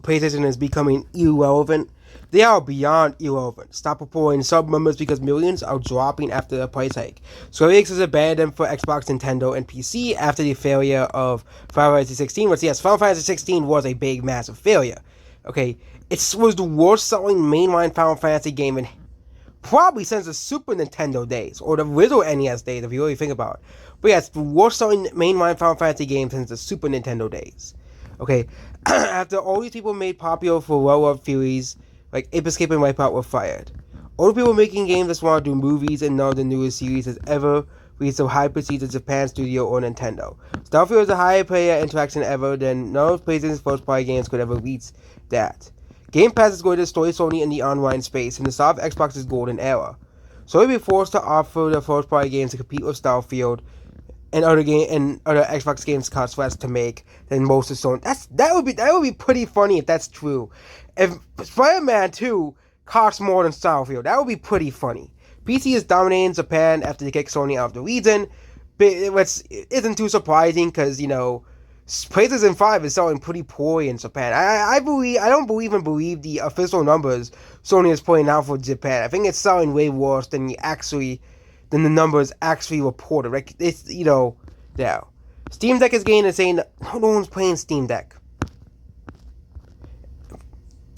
PlayStation is becoming irrelevant. They are beyond irrelevant. Stop reporting sub numbers because millions are dropping after the price hike. Square Enix has abandoned for Xbox, Nintendo, and PC after the failure of Final Fantasy 16. Which, yes, Final Fantasy 16 was a big, massive failure. Okay, it was the worst-selling mainline Final Fantasy game in probably since the Super Nintendo days, or the original NES days, if you really think about it. But yeah, it's the worst-selling mainline Final Fantasy game since the Super Nintendo days. Okay, after all these people made popular for well-loved theories, like Ape Escape and Wipeout were fired. All the people making games that want to do movies and none of the newest series has ever reached a high prestige as Japan studio or Nintendo. Starfield is a higher player interaction ever than none of PlayStation's first-party games could ever reach that. Game Pass is going to destroy Sony in the online space in the start of Xbox's golden era. Sony will be forced to offer their first-party games to compete with Starfield and other Xbox games cost less to make than most of Sony. That would be pretty funny if that's true. If Spider-Man 2 costs more than Starfield, that would be pretty funny. PC is dominating Japan after they kick Sony out of the region, which isn't too surprising because, you know, PlayStation 5 is selling pretty poorly in Japan. I don't even believe the official numbers Sony is putting out for Japan. I think it's selling way worse than the numbers actually reported. Like, it's, you know, yeah. Steam Deck is getting insane. No one's playing Steam Deck.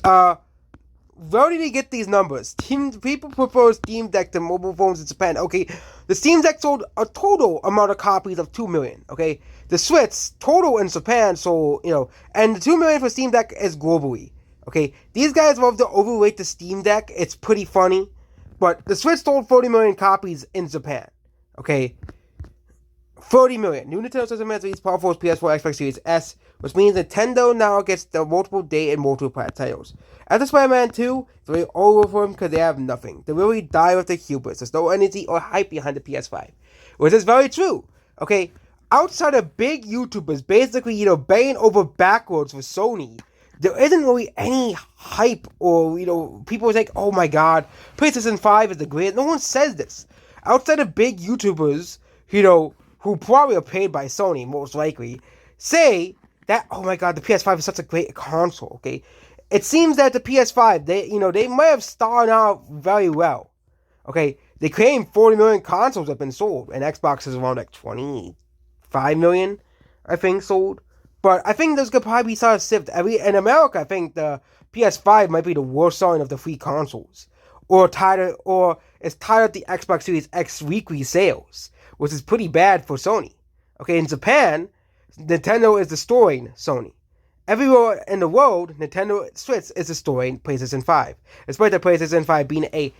Where did they get these numbers? People prefer Steam Deck to mobile phones in Japan. Okay, the Steam Deck sold a total amount of copies of 2 million. Okay, the Switch total in Japan sold, you know, and the 2 million for Steam Deck is globally. Okay, these guys love to overrate the Steam Deck. It's pretty funny, but the Switch sold 40 million copies in Japan. Okay, 30 million. New Nintendo system has released powerful PS4, Xbox Series S, which means Nintendo now gets the multiple day and multi-plat titles. After Spider-Man 2, it's really all over for them because they have nothing. They really die with the hubris. There's no energy or hype behind the PS5. Which is very true. Okay, outside of big YouTubers basically, you know, banging over backwards for Sony, there isn't really any hype or, you know, people think, oh my god, PlayStation 5 is the greatest. No one says this. Outside of big YouTubers, you know, who probably are paid by Sony, most likely, say that, oh my god, the PS5 is such a great console, okay? It seems that the PS5, they might have started out very well, okay? They claim 40 million consoles have been sold, and Xbox is around like 25 million, I think, sold. But I think there's going to probably be sort of sift. In America, I think the PS5 might be the worst selling of the three consoles. Or it's tied at the Xbox Series X weekly sales, which is pretty bad for Sony. Okay, in Japan, Nintendo is destroying Sony. Everywhere in the world, Nintendo Switch is destroying PlayStation 5, despite the PlayStation 5 being a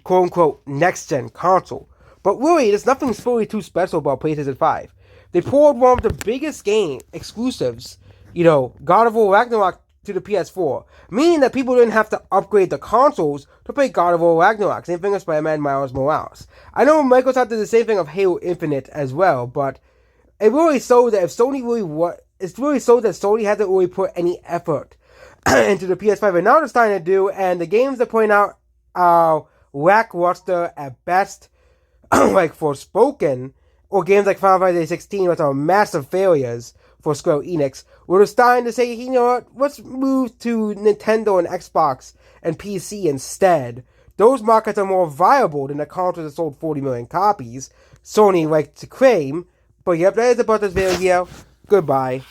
quote-unquote next-gen console. But really, there's nothing really too special about PlayStation 5. They poured one of the biggest game exclusives, you know, God of War Ragnarok, to the PS4, meaning that people didn't have to upgrade the consoles to play God of War Ragnarok. Same thing with Spider-Man Miles Morales. I know Microsoft did the same thing of Halo Infinite as well, but it really showed that Sony hasn't really put any effort into the PS5, and now they're starting to do, and the games they're putting out are lackluster at best, like Forspoken, or games like Final Fantasy 16, which are massive failures for Square Enix, where they're starting to say, you know what, let's move to Nintendo and Xbox and PC instead. Those markets are more viable than the consoles that sold 40 million copies, Sony likes to claim. But yep, that is about this video. Goodbye.